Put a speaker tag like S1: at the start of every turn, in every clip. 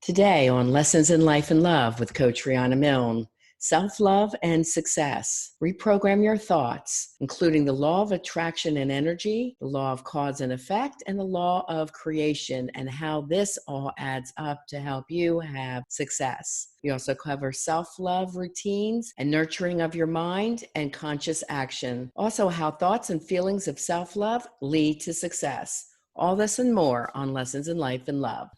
S1: Today on Lessons in Life and Love with Coach Riana Milne, self-love and success. Reprogram your thoughts, including the law of attraction and energy, the law of cause and effect, and the law of creation, and how this all adds up to help you have success. We also cover self-love routines and nurturing of your mind and conscious action. Also, how thoughts and feelings of self-love lead to success. All this and more on Lessons in Life and Love.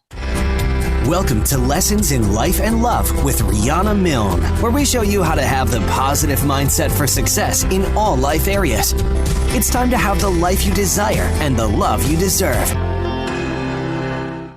S2: Welcome to Lessons in Life and Love with Riana Milne, where we show you how to have the positive mindset for success in all life areas. It's time to have the life you desire and the love you deserve.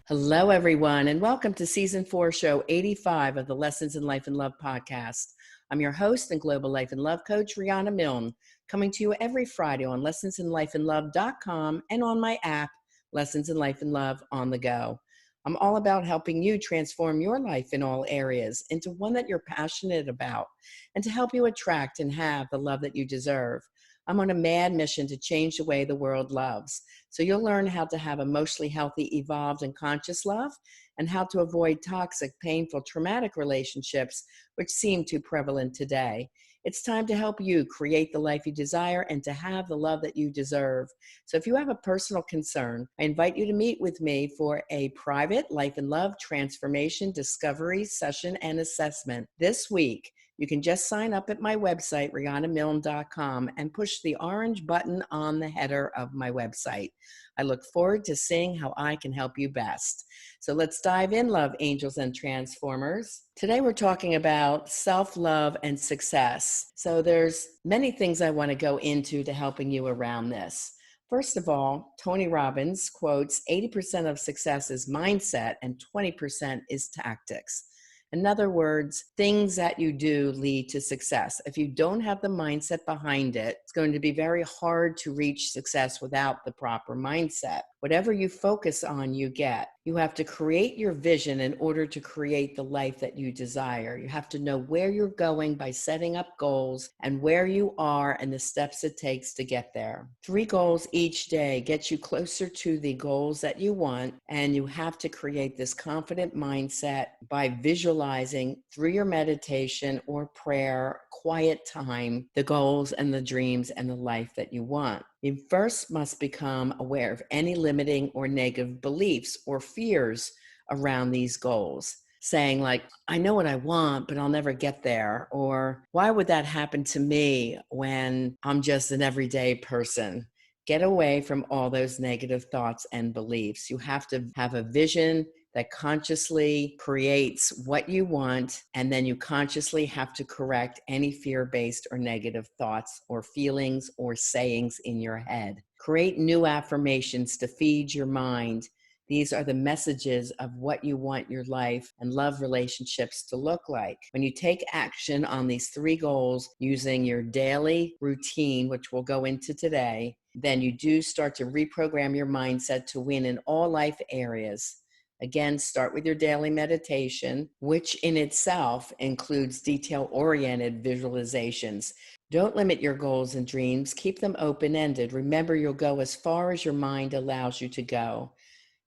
S1: Hello, everyone, and welcome to Season 4, Show 85 of the Lessons in Life and Love podcast. I'm your host and Global Life and Love Coach, Riana Milne, coming to you every Friday on lessonsinlifeandlove.com and on my app, Lessons in Life and Love on the go. I'm all about helping you transform your life in all areas into one that you're passionate about and to help you attract and have the love that you deserve. I'm on a mad mission to change the way the world loves. So you'll learn how to have emotionally healthy, evolved, and conscious love, and how to avoid toxic, painful, traumatic relationships, which seem too prevalent today. It's time to help you create the life you desire and to have the love that you deserve. So if you have a personal concern, I invite you to meet with me for a private life and love transformation discovery session and assessment this week. You can just sign up at my website, rianamilne.com, and push the orange button on the header of my website. I look forward to seeing how I can help you best. So let's dive in, love angels and transformers. Today we're talking about self-love and success. So there's many things I want to go into to helping you around this. First of all, Tony Robbins quotes, 80% of success is mindset and 20% is tactics. In other words, things that you do lead to success. If you don't have the mindset behind it, it's going to be very hard to reach success without the proper mindset. Whatever you focus on, you get. You have to create your vision in order to create the life that you desire. You have to know where you're going by setting up goals and where you are and the steps it takes to get there. 3 goals each day get you closer to the goals that you want, and you have to create this confident mindset by visualizing through your meditation or prayer, quiet time, the goals and the dreams and the life that you want. You first must become aware of any limiting or negative beliefs or fears around these goals. Saying like, I know what I want, but I'll never get there. Or why would that happen to me when I'm just an everyday person? Get away from all those negative thoughts and beliefs. You have to have a vision that consciously creates what you want, and then you consciously have to correct any fear-based or negative thoughts or feelings or sayings in your head. Create new affirmations to feed your mind. These are the messages of what you want your life and love relationships to look like. When you take action on these 3 goals using your daily routine, which we'll go into today, then you do start to reprogram your mindset to win in all life areas. Again, start with your daily meditation, which in itself includes detail-oriented visualizations. Don't limit your goals and dreams. Keep them open-ended. Remember, you'll go as far as your mind allows you to go.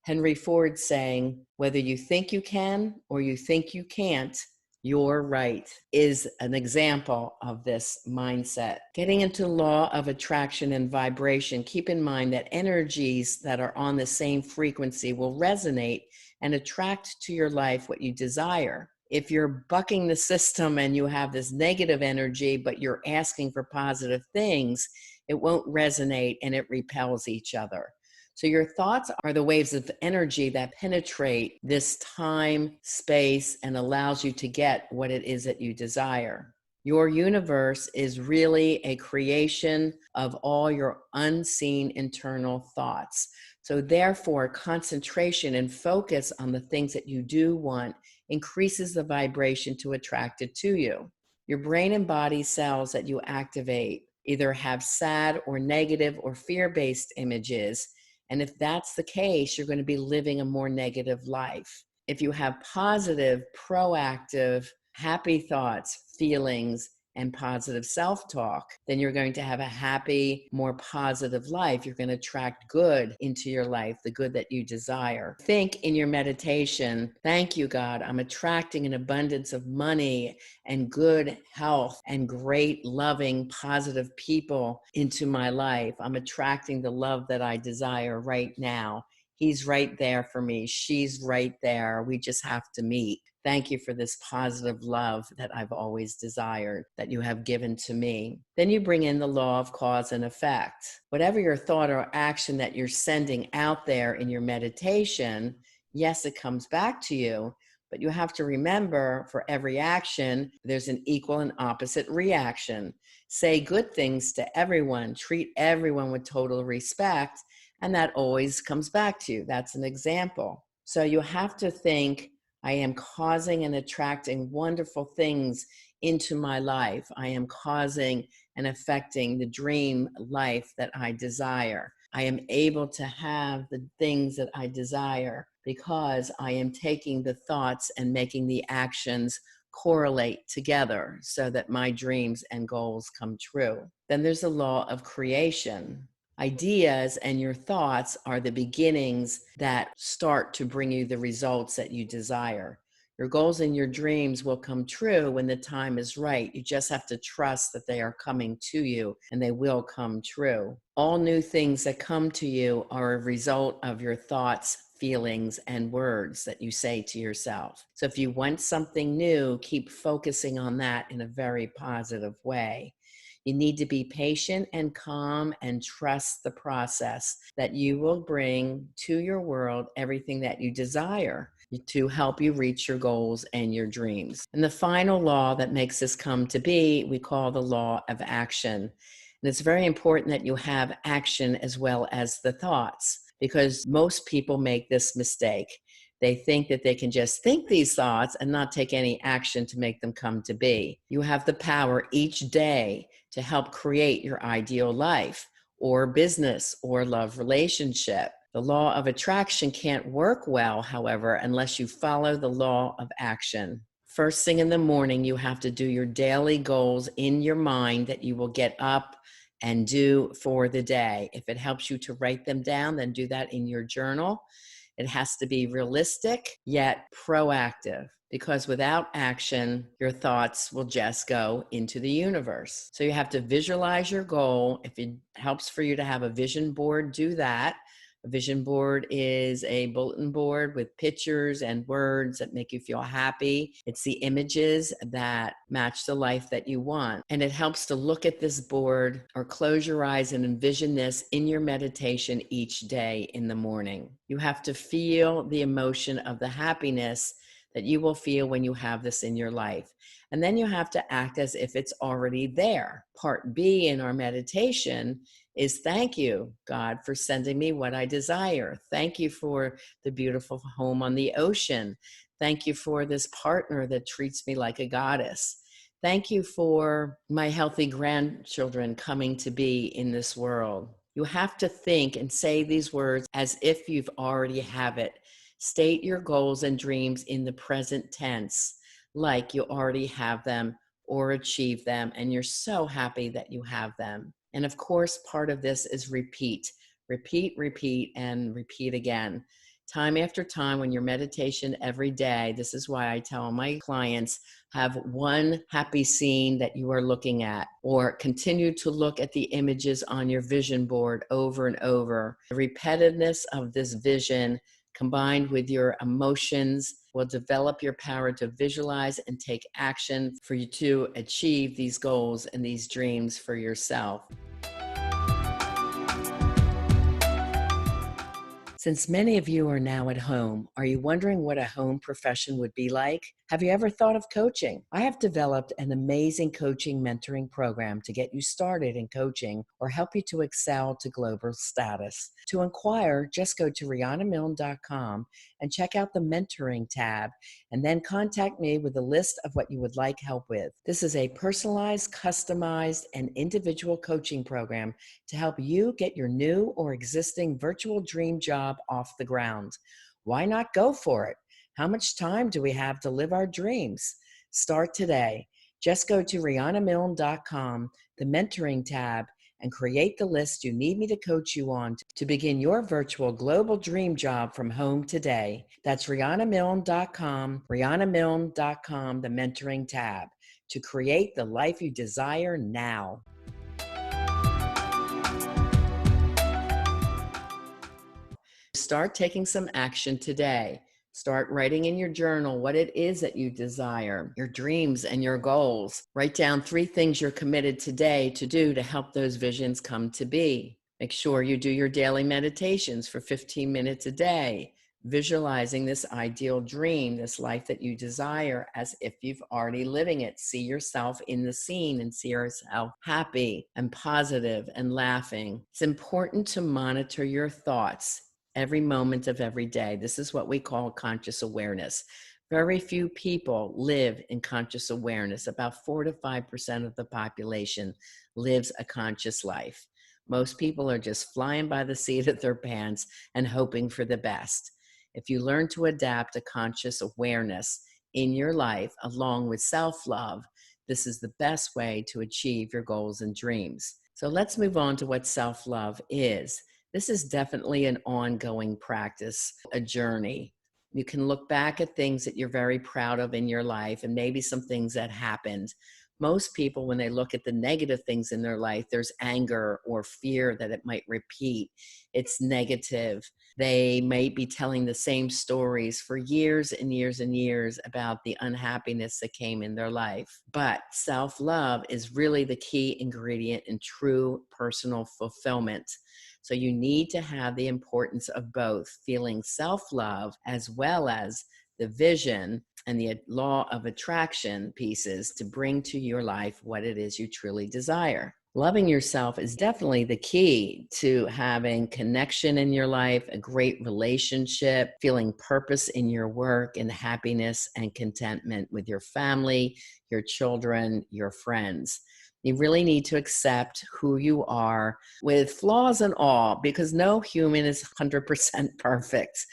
S1: Henry Ford saying, whether you think you can or you think you can't, you're right, is an example of this mindset. Getting into the law of attraction and vibration, keep in mind that energies that are on the same frequency will resonate and attract to your life what you desire. If you're bucking the system and you have this negative energy, but you're asking for positive things, it won't resonate and it repels each other. So your thoughts are the waves of energy that penetrate this time, space, and allows you to get what it is that you desire. Your universe is really a creation of all your unseen internal thoughts. So therefore, concentration and focus on the things that you do want increases the vibration to attract it to you. Your brain and body cells that you activate either have sad or negative or fear-based images. And if that's the case, you're going to be living a more negative life. If you have positive, proactive, happy thoughts, feelings, and positive self-talk, then you're going to have a happy, more positive life. You're going to attract good into your life, the good that you desire. Think in your meditation, thank you, God, I'm attracting an abundance of money and good health and great, loving, positive people into my life. I'm attracting the love that I desire right now. He's right there for me. She's right there. We just have to meet. Thank you for this positive love that I've always desired, that you have given to me. Then you bring in the law of cause and effect. Whatever your thought or action that you're sending out there in your meditation, yes, it comes back to you, but you have to remember for every action, there's an equal and opposite reaction. Say good things to everyone, treat everyone with total respect, and that always comes back to you. That's an example. So you have to think, I am causing and attracting wonderful things into my life. I am causing and affecting the dream life that I desire. I am able to have the things that I desire because I am taking the thoughts and making the actions correlate together so that my dreams and goals come true. Then there's the law of creation. Ideas and your thoughts are the beginnings that start to bring you the results that you desire. Your goals and your dreams will come true when the time is right. You just have to trust that they are coming to you and they will come true. All new things that come to you are a result of your thoughts, feelings, and words that you say to yourself. So if you want something new, keep focusing on that in a very positive way. You need to be patient and calm and trust the process that you will bring to your world everything that you desire to help you reach your goals and your dreams. And the final law that makes this come to be, we call the law of action. And it's very important that you have action as well as the thoughts, because most people make this mistake. They think that they can just think these thoughts and not take any action to make them come to be. You have the power each day to help create your ideal life or business or love relationship. The law of attraction can't work well, however, unless you follow the law of action. First thing in the morning, you have to do your daily goals in your mind that you will get up and do for the day. If it helps you to write them down, then do that in your journal. It has to be realistic, yet proactive, because without action, your thoughts will just go into the universe. So you have to visualize your goal. If it helps for you to have a vision board, do that. A vision board is a bulletin board with pictures and words that make you feel happy. It's the images that match the life that you want. And it helps to look at this board or close your eyes and envision this in your meditation each day in the morning. You have to feel the emotion of the happiness that you will feel when you have this in your life. And then you have to act as if it's already there. Part B in our meditation is thank you, God, for sending me what I desire. Thank you for the beautiful home on the ocean. Thank you for this partner that treats me like a goddess. Thank you for my healthy grandchildren coming to be in this world. You have to think and say these words as if you've already have it. State your goals and dreams in the present tense, like you already have them or achieve them, and you're so happy that you have them. And of course, part of this is repeat, and repeat again. Time after time, when your meditation every day, this is why I tell my clients, have one happy scene that you are looking at, or continue to look at the images on your vision board over and over. The repetitiveness of this vision combined with your emotions will develop your power to visualize and take action for you to achieve these goals and these dreams for yourself. Since many of you are now at home, are you wondering what a home profession would be like? Have you ever thought of coaching? I have developed an amazing coaching mentoring program to get you started in coaching or help you to excel to global status. To inquire, just go to rianamilne.com and check out the mentoring tab, and then contact me with a list of what you would like help with. This is a personalized, customized, and individual coaching program to help you get your new or existing virtual dream job off the ground. Why not go for it? How much time do we have to live our dreams? Start today. Just go to rianamilne.com, the mentoring tab, and create the list you need me to coach you on to begin your virtual global dream job from home today. That's rianamilne.com, rianamilne.com, the mentoring tab, to create the life you desire now. Start taking some action today. Start writing in your journal what it is that you desire, your dreams and your goals. Write down 3 things you're committed today to do to help those visions come to be. Make sure you do your daily meditations for 15 minutes a day, visualizing this ideal dream, this life that you desire, as if you've already living it. See yourself in the scene and see yourself happy and positive and laughing. It's important to monitor your thoughts every moment of every day. This is what we call conscious awareness. Very few people live in conscious awareness. About 4 to 5% of the population lives a conscious life. Most people are just flying by the seat of their pants and hoping for the best. If you learn to adapt a conscious awareness in your life along with self-love, this is the best way to achieve your goals and dreams. So let's move on to what self-love is. This is definitely an ongoing practice, a journey. You can look back at things that you're very proud of in your life and maybe some things that happened. Most people, when they look at the negative things in their life, there's anger or fear that it might repeat. It's negative. They may be telling the same stories for years and years and years about the unhappiness that came in their life. But self-love is really the key ingredient in true personal fulfillment. So you need to have the importance of both, feeling self-love as well as the vision and the law of attraction pieces to bring to your life what it is you truly desire. Loving yourself is definitely the key to having connection in your life, a great relationship, feeling purpose in your work, and happiness and contentment with your family, your children, your friends. You really need to accept who you are with flaws and all, because no human is 100% perfect.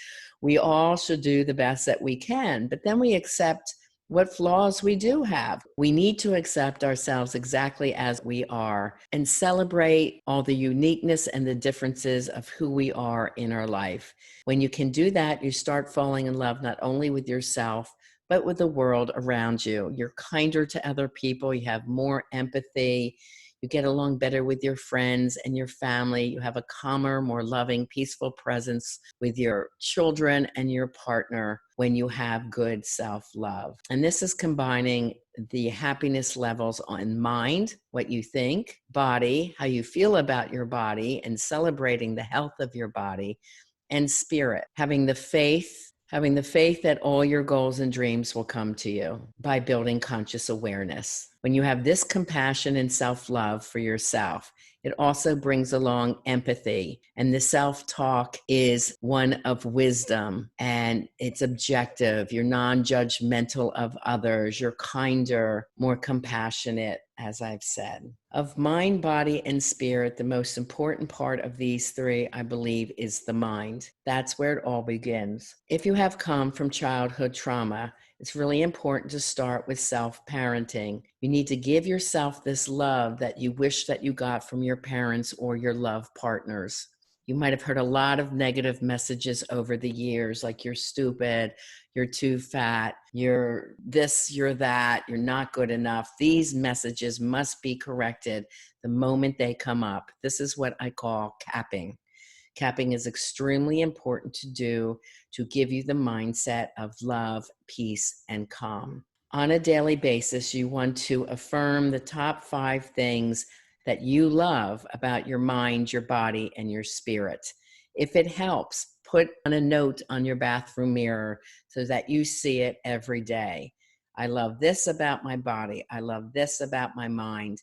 S1: We all should do the best that we can, but then we accept what flaws we do have. We need to accept ourselves exactly as we are and celebrate all the uniqueness and the differences of who we are in our life. When you can do that, you start falling in love not only with yourself, but with the world around you. You're kinder to other people. You have more empathy. You get along better with your friends and your family. You have a calmer, more loving, peaceful presence with your children and your partner when you have good self-love. And this is combining the happiness levels on mind, what you think, body, how you feel about your body, and celebrating the health of your body, and spirit, having the faith that all your goals and dreams will come to you by building conscious awareness. When you have this compassion and self-love for yourself, it also brings along empathy. And the self-talk is one of wisdom, and it's objective. You're non-judgmental of others. You're kinder, more compassionate, as I've said. Of mind, body, and spirit, the most important part of these 3, I believe, is the mind. That's where it all begins. If you have come from childhood trauma, it's really important to start with self-parenting. You need to give yourself this love that you wish that you got from your parents or your love partners. You might have heard a lot of negative messages over the years, like you're stupid, you're too fat, you're this, you're that, you're not good enough. These messages must be corrected the moment they come up. This is what I call capping. Capping is extremely important to do to give you the mindset of love, peace, and calm. On a daily basis, you want to affirm the top 5 things that you love about your mind, your body, and your spirit. If it helps, put on a note on your bathroom mirror so that you see it every day. I love this about my body. I love this about my mind.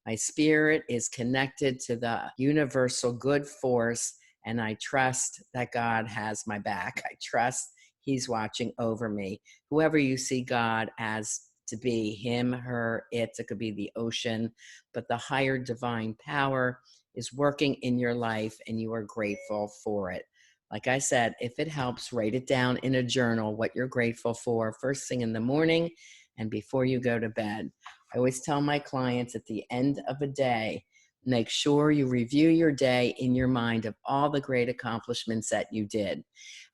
S1: My spirit is connected to the universal good force, and I trust that God has my back. I trust He's watching over me. Whoever you see God as to be, him, her, it could be the ocean, but the higher divine power is working in your life and you are grateful for it. Like I said, if it helps, write it down in a journal, what you're grateful for first thing in the morning and before you go to bed. I always tell my clients at the end of a day, make sure you review your day in your mind of all the great accomplishments that you did.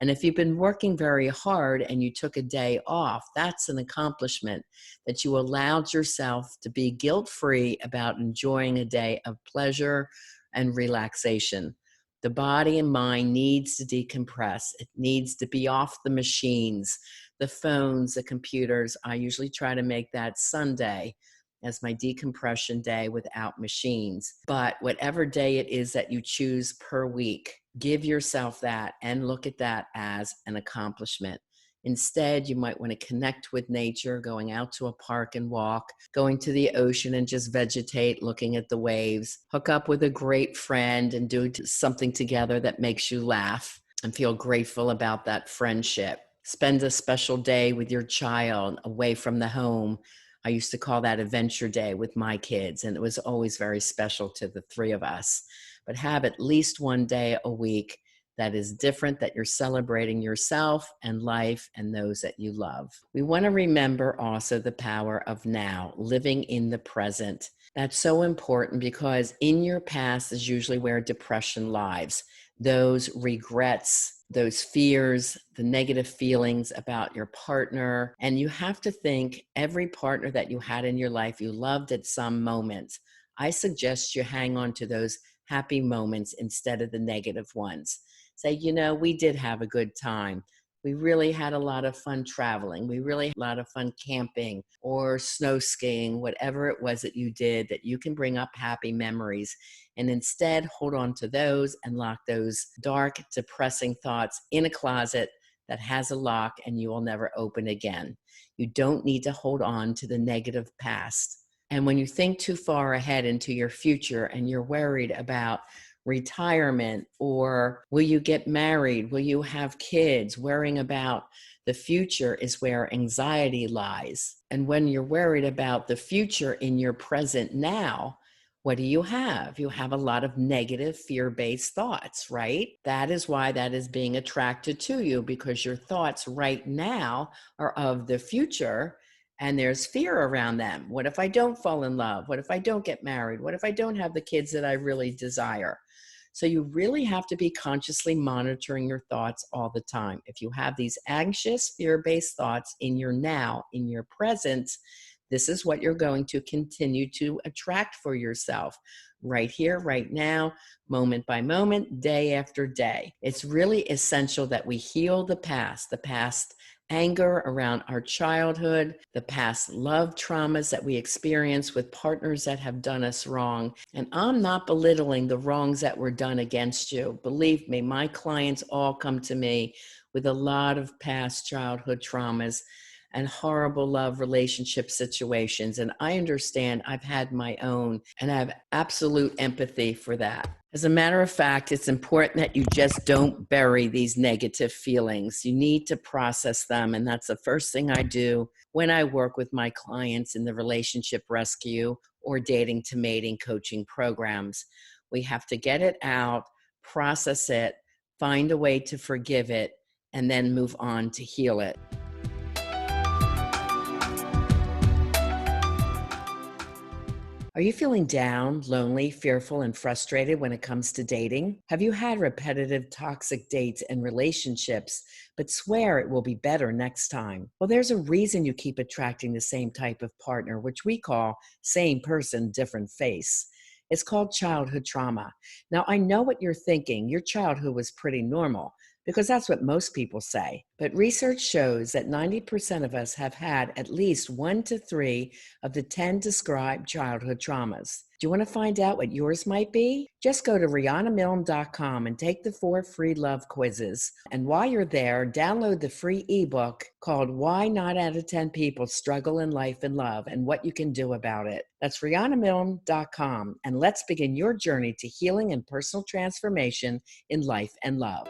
S1: And if you've been working very hard and you took a day off, that's an accomplishment that you allowed yourself to be guilt-free about enjoying a day of pleasure and relaxation. The body and mind needs to decompress. It needs to be off the machines, the phones, the computers. I usually try to make that Sunday as my decompression day without machines. But whatever day it is that you choose per week, give yourself that and look at that as an accomplishment. Instead, you might want to connect with nature, going out to a park and walk, going to the ocean and just vegetate, looking at the waves, hook up with a great friend and do something together that makes you laugh and feel grateful about that friendship. Spend a special day with your child away from the home. I used to call that adventure day with my kids, and it was always very special to the three of us. But have at least one day a week that is different, that you're celebrating yourself and life and those that you love. We want to remember also the power of now, living in the present. That's so important because in your past is usually where depression lies. Those regrets, those fears, the negative feelings about your partner. And you have to think every partner that you had in your life, you loved at some moment. I suggest you hang on to those happy moments instead of the negative ones. Say, we did have a good time. We really had a lot of fun traveling. We really had a lot of fun camping or snow skiing, whatever it was that you did, that you can bring up happy memories. And instead, hold on to those and lock those dark, depressing thoughts in a closet that has a lock and you will never open again. You don't need to hold on to the negative past. And when you think too far ahead into your future and you're worried about retirement, or will you get married? Will you have kids? Worrying about the future is where anxiety lies. And when you're worried about the future in your present now, what do you have? You have a lot of negative fear-based thoughts, right? That is why that is being attracted to you, because your thoughts right now are of the future. And there's fear around them. What if I don't fall in love? What if I don't get married? What if I don't have the kids that I really desire? So you really have to be consciously monitoring your thoughts all the time. If you have these anxious, fear-based thoughts in your now, in your present, this is what you're going to continue to attract for yourself right here, right now, moment by moment, day after day. It's really essential that we heal the past anger around our childhood, the past love traumas that we experience with partners that have done us wrong. And I'm not belittling the wrongs that were done against you. Believe me, my clients all come to me with a lot of past childhood traumas and horrible love relationship situations. And I understand, I've had my own, and I have absolute empathy for that. As a matter of fact, it's important that you just don't bury these negative feelings. You need to process them. And that's the first thing I do when I work with my clients in the relationship rescue or dating to mating coaching programs. We have to get it out, process it, find a way to forgive it, and then move on to heal it. Are you feeling down, lonely, fearful, and frustrated when it comes to dating? Have you had repetitive toxic dates and relationships, but swear it will be better next time? Well, there's a reason you keep attracting the same type of partner, which we call same person, different face. It's called childhood trauma. Now, I know what you're thinking. Your childhood was pretty normal, because that's what most people say. But research shows that 90% of us have had at least 1 to 3 of the 10 described childhood traumas. Do you want to find out what yours might be? Just go to rianamilne.com and take the 4 free love quizzes. And while you're there, download the free ebook called Why 9 Out of 10 People Struggle in Life and Love and What You Can Do About It. That's rianamilne.com. And let's begin your journey to healing and personal transformation in life and love.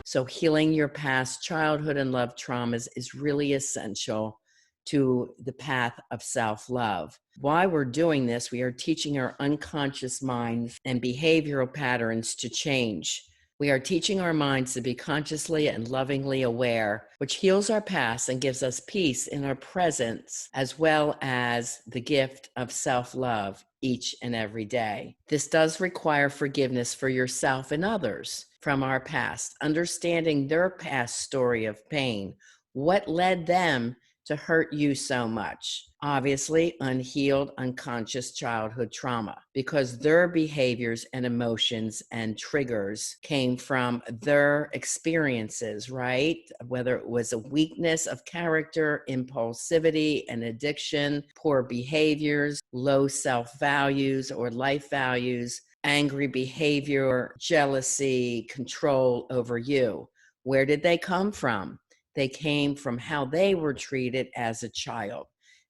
S1: So healing your past childhood and love traumas is really essential to the path of self-love. While we're doing this, we are teaching our unconscious minds and behavioral patterns to change. We are teaching our minds to be consciously and lovingly aware, which heals our past and gives us peace in our presence, as well as the gift of self-love each and every day. This does require forgiveness for yourself and others from our past, understanding their past story of pain, what led them to hurt you so much. Obviously, unhealed, unconscious childhood trauma, because their behaviors and emotions and triggers came from their experiences, right? Whether it was a weakness of character, impulsivity, and addiction, poor behaviors, low self-values or life values, angry behavior, jealousy, control over you. Where did they come from? They came from how they were treated as a child.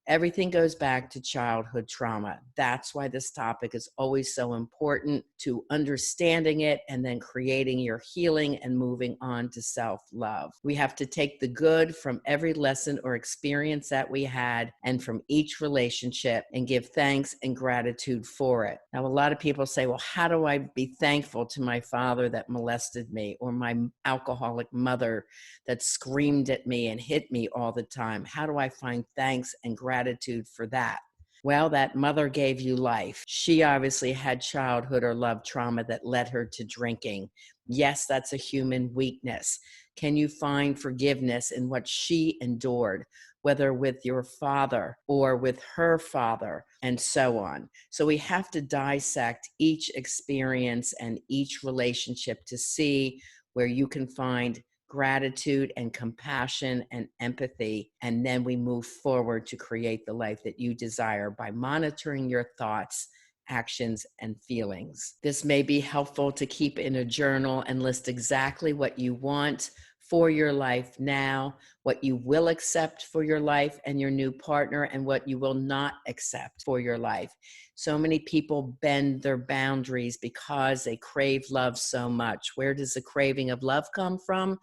S1: Everything goes back to childhood trauma. That's why this topic is always so important, to understanding it and then creating your healing and moving on to self-love. We have to take the good from every lesson or experience that we had and from each relationship and give thanks and gratitude for it. Now, a lot of people say, well, how do I be thankful to my father that molested me, or my alcoholic mother that screamed at me and hit me all the time? How do I find thanks and gratitude for that? Well, that mother gave you life. She obviously had childhood or love trauma that led her to drinking. Yes, that's a human weakness. Can you find forgiveness in what she endured, whether with your father or with her father, and so on? So we have to dissect each experience and each relationship to see where you can find gratitude and compassion and empathy, and then we move forward to create the life that you desire by monitoring your thoughts, actions, and feelings. This may be helpful to keep in a journal and list exactly what you want for your life now, what you will accept for your life and your new partner, and what you will not accept for your life. So many people bend their boundaries because they crave love so much. Where does the craving of love come from?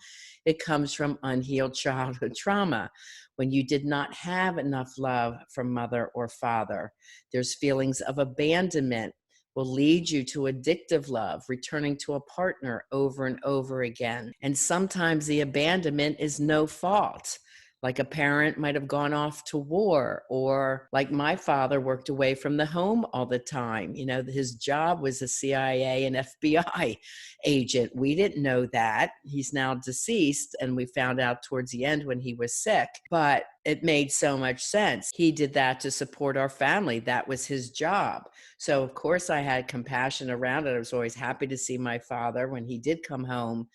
S1: It comes from unhealed childhood trauma. When you did not have enough love from mother or father, there's feelings of abandonment will lead you to addictive love, returning to a partner over and over again. And sometimes the abandonment is no fault. Like a parent might have gone off to war, or like my father worked away from the home all the time. You know, his job was a CIA and FBI agent. We didn't know that. He's now deceased, and we found out towards the end when he was sick. But it made so much sense. He did that to support our family. That was his job. So, of course, I had compassion around it. I was always happy to see my father when he did come home.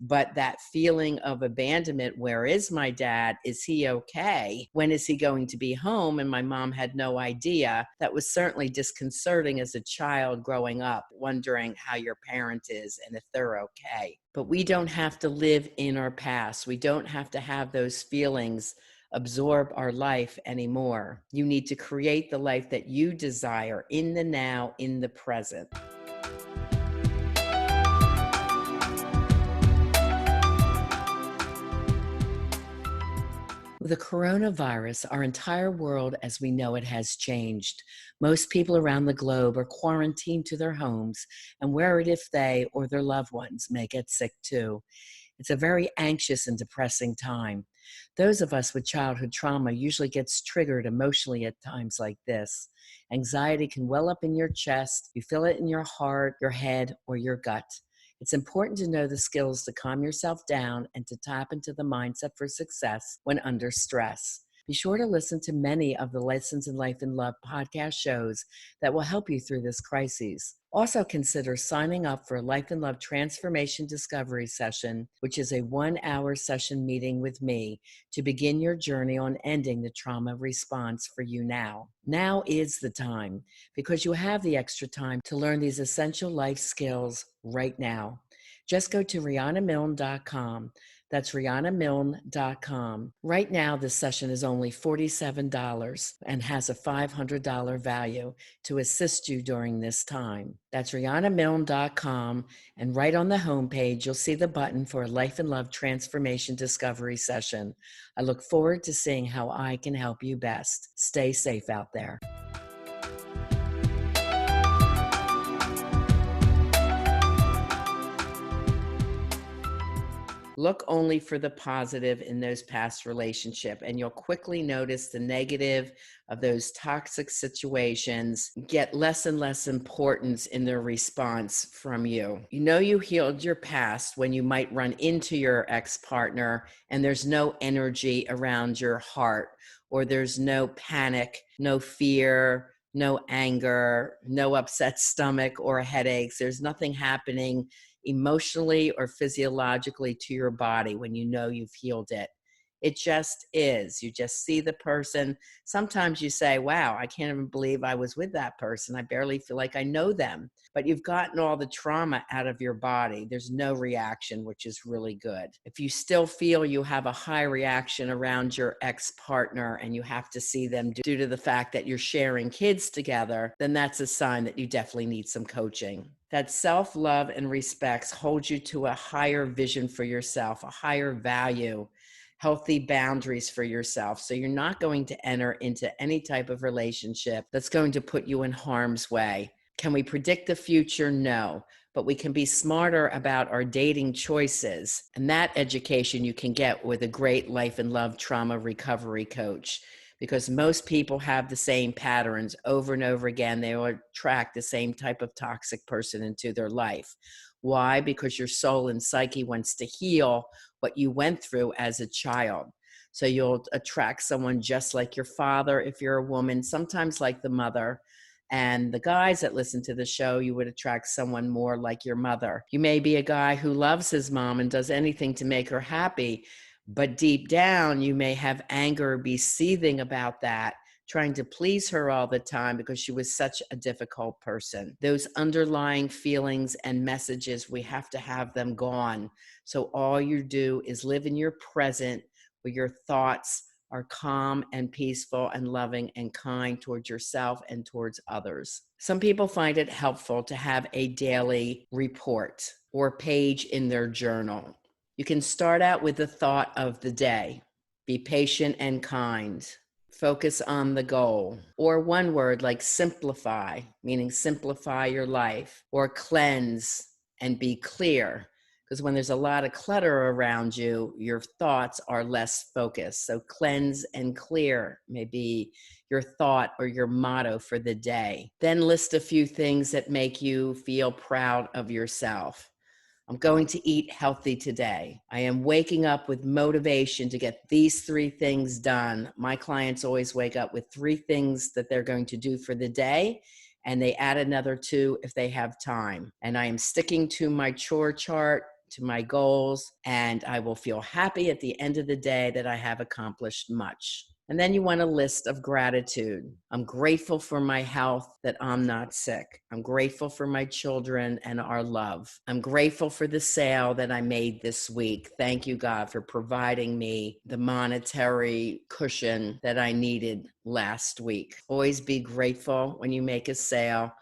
S1: But that feeling of abandonment, where is my dad? Is he okay? When is he going to be home? And my mom had no idea. That was certainly disconcerting as a child growing up, wondering how your parent is and if they're okay. But we don't have to live in our past. We don't have to have those feelings absorb our life anymore. You need to create the life that you desire in the now, in the present. With the coronavirus, our entire world as we know it has changed. Most people around the globe are quarantined to their homes and worried if they or their loved ones may get sick too. It's a very anxious and depressing time. Those of us with childhood trauma usually gets triggered emotionally at times like this. Anxiety can well up in your chest. You feel it in your heart, your head, or your gut. It's important to know the skills to calm yourself down and to tap into the mindset for success when under stress. Be sure to listen to many of the Lessons in Life and Love podcast shows that will help you through this crisis. Also consider signing up for a Life and Love Transformation Discovery Session, which is a 1-hour session meeting with me to begin your journey on ending the trauma response for you now. Now is the time, because you have the extra time to learn these essential life skills right now. Just go to rianamilne.com. That's rianamilne.com. Right now, this session is only $47 and has a $500 value to assist you during this time. That's rianamilne.com, and right on the homepage, you'll see the button for a Life and Love Transformation Discovery Session. I look forward to seeing how I can help you best. Stay safe out there. Look only for the positive in those past relationships, and you'll quickly notice the negative of those toxic situations get less and less importance in their response from you. You know you healed your past when you might run into your ex-partner and there's no energy around your heart, or there's no panic, no fear, no anger, no upset stomach or headaches. There's nothing happening emotionally or physiologically to your body when you know you've healed it. It just is. You just see the person. Sometimes you say, wow, I can't even believe I was with that person. I barely feel like I know them. But you've gotten all the trauma out of your body. There's no reaction, which is really good. If you still feel you have a high reaction around your ex-partner and you have to see them due to the fact that you're sharing kids together, then that's a sign that you definitely need some coaching. That self-love and respect holds you to a higher vision for yourself, a higher value, healthy boundaries for yourself. So you're not going to enter into any type of relationship that's going to put you in harm's way. Can we predict the future? No, but we can be smarter about our dating choices. And that education you can get with a great life and love trauma recovery coach, because most people have the same patterns over and over again. They will attract the same type of toxic person into their life. Why? Because your soul and psyche wants to heal what you went through as a child. So you'll attract someone just like your father if you're a woman, sometimes like the mother. And the guys that listen to the show, you would attract someone more like your mother. You may be a guy who loves his mom and does anything to make her happy, but deep down, you may have anger, be seething about that, trying to please her all the time because she was such a difficult person. Those underlying feelings and messages, we have to have them gone. So all you do is live in your present where your thoughts are calm and peaceful and loving and kind towards yourself and towards others. Some people find it helpful to have a daily report or page in their journal. You can start out with the thought of the day. Be patient and kind. Focus on the goal. Or one word like simplify, meaning simplify your life. Or cleanse and be clear. Because when there's a lot of clutter around you, your thoughts are less focused. So cleanse and clear may be your thought or your motto for the day. Then list a few things that make you feel proud of yourself. I'm going to eat healthy today. I am waking up with motivation to get these 3 things done. My clients always wake up with 3 things that they're going to do for the day, and they add another 2 if they have time. And I am sticking to my chore chart, to my goals, and I will feel happy at the end of the day that I have accomplished much. And then you want a list of gratitude. I'm grateful for my health, that I'm not sick. I'm grateful for my children and our love. I'm grateful for the sale that I made this week. Thank you, God, for providing me the monetary cushion that I needed last week. Always be grateful when you make a sale.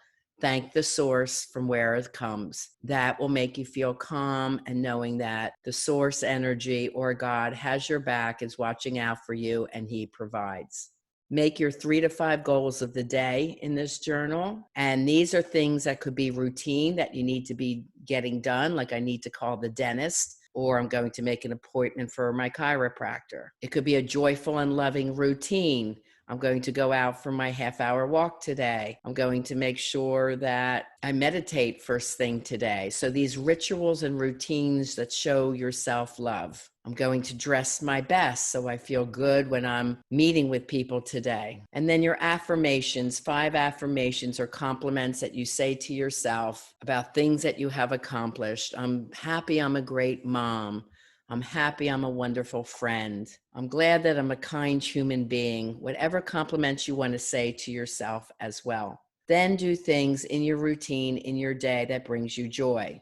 S1: Thank the source from where it comes. That will make you feel calm, and knowing that the source energy or God has your back, is watching out for you, and he provides. Make your 3 to 5 goals of the day in this journal. And these are things that could be routine that you need to be getting done. Like I need to call the dentist, or I'm going to make an appointment for my chiropractor. It could be a joyful and loving routine. I'm going to go out for my half-hour walk today. I'm going to make sure that I meditate first thing today. So these rituals and routines that show your self-love. I'm going to dress my best so I feel good when I'm meeting with people today. And then your affirmations, 5 affirmations or compliments that you say to yourself about things that you have accomplished. I'm happy I'm a great mom. I'm happy I'm a wonderful friend. I'm glad that I'm a kind human being. Whatever compliments you want to say to yourself as well. Then do things in your routine, in your day, that brings you joy.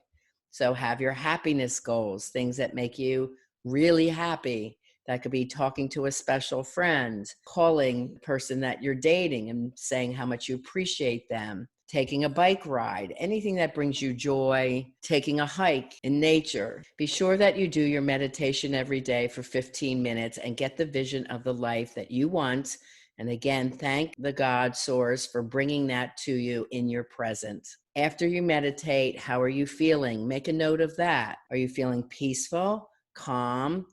S1: So have your happiness goals, things that make you really happy. That could be talking to a special friend, calling the person that you're dating and saying how much you appreciate them, taking a bike ride, anything that brings you joy, taking a hike in nature. Be sure that you do your meditation every day for 15 minutes and get the vision of the life that you want. And again, thank the God source for bringing that to you in your present. After you meditate, how are you feeling? Make a note of that. Are you feeling peaceful, calm,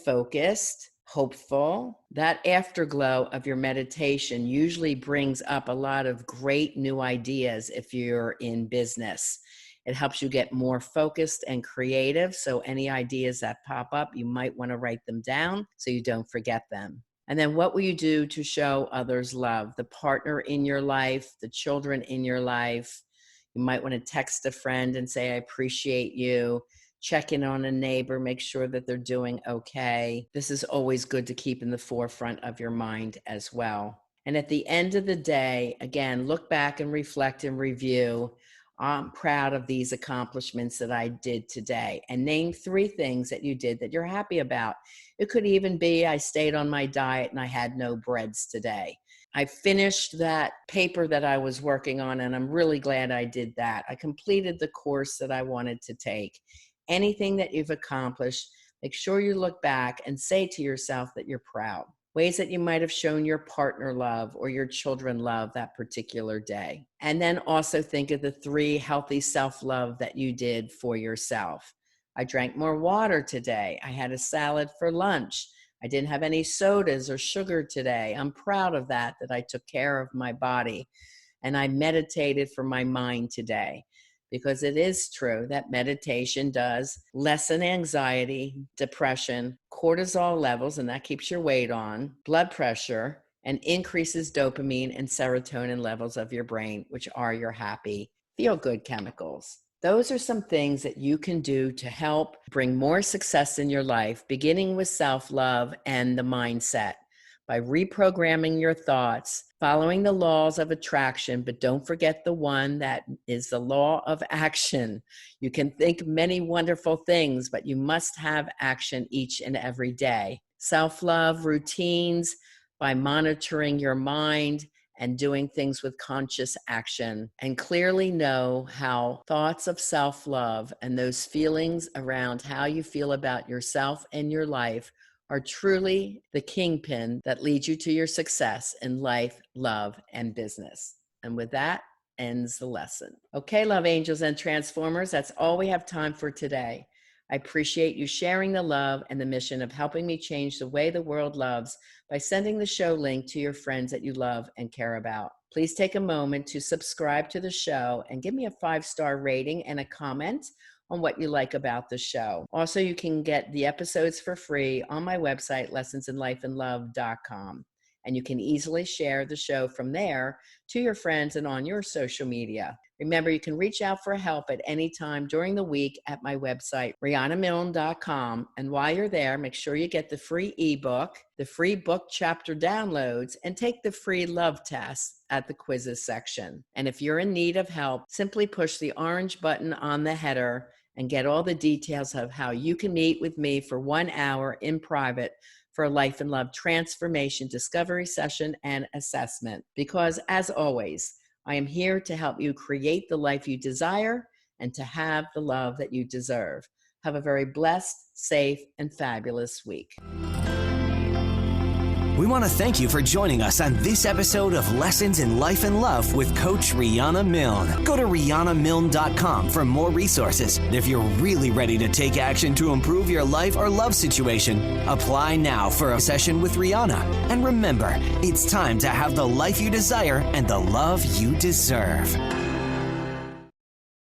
S1: focused, hopeful. That afterglow of your meditation usually brings up a lot of great new ideas if you're in business. It helps you get more focused and creative. So any ideas that pop up, you might want to write them down so you don't forget them. And then what will you do to show others love? The partner in your life, the children in your life. You might want to text a friend and say, I appreciate you. Check in on a neighbor, make sure that they're doing okay. This is always good to keep in the forefront of your mind as well. And at the end of the day, again, look back and reflect and review. I'm proud of these accomplishments that I did today. And name 3 things that you did that you're happy about. It could even be I stayed on my diet and I had no breads today. I finished that paper that I was working on, and I'm really glad I did that. I completed the course that I wanted to take. Anything that you've accomplished, make sure you look back and say to yourself that you're proud. Ways that you might have shown your partner love or your children love that particular day. And then also think of the 3 healthy self-love that you did for yourself. I drank more water today. I had a salad for lunch. I didn't have any sodas or sugar today. I'm proud of that I took care of my body. And I meditated for my mind today. Because it is true that meditation does lessen anxiety, depression, cortisol levels, and that keeps your weight on, blood pressure, and increases dopamine and serotonin levels of your brain, which are your happy, feel-good chemicals. Those are some things that you can do to help bring more success in your life, beginning with self-love and the mindset. By reprogramming your thoughts, following the laws of attraction, but don't forget the one that is the law of action. You can think many wonderful things, but you must have action each and every day. Self-love routines by monitoring your mind and doing things with conscious action, and clearly know how thoughts of self-love and those feelings around how you feel about yourself and your life are truly the kingpin that leads you to your success in life, love, and business. And with that ends the lesson. Okay, love angels and transformers, that's all we have time for today. I appreciate you sharing the love and the mission of helping me change the way the world loves by sending the show link to your friends that you love and care about. Please take a moment to subscribe to the show and give me a 5-star rating and a comment on what you like about the show. Also, you can get the episodes for free on my website, lessonsinlifeandlove.com. And you can easily share the show from there to your friends and on your social media. Remember, you can reach out for help at any time during the week at my website, rianamilne.com. And while you're there, make sure you get the free ebook, the free book chapter downloads, and take the free love test at the quizzes section. And if you're in need of help, simply push the orange button on the header and get all the details of how you can meet with me for 1 hour in private for a life and love transformation discovery session and assessment. Because as always, I am here to help you create the life you desire and to have the love that you deserve. Have a very blessed, safe, and fabulous week.
S2: We want to thank you for joining us on this episode of Lessons in Life and Love with Coach Riana Milne. Go to rianamilne.com for more resources. And if you're really ready to take action to improve your life or love situation, apply now for a session with Riana. And remember, it's time to have the life you desire and the love you deserve.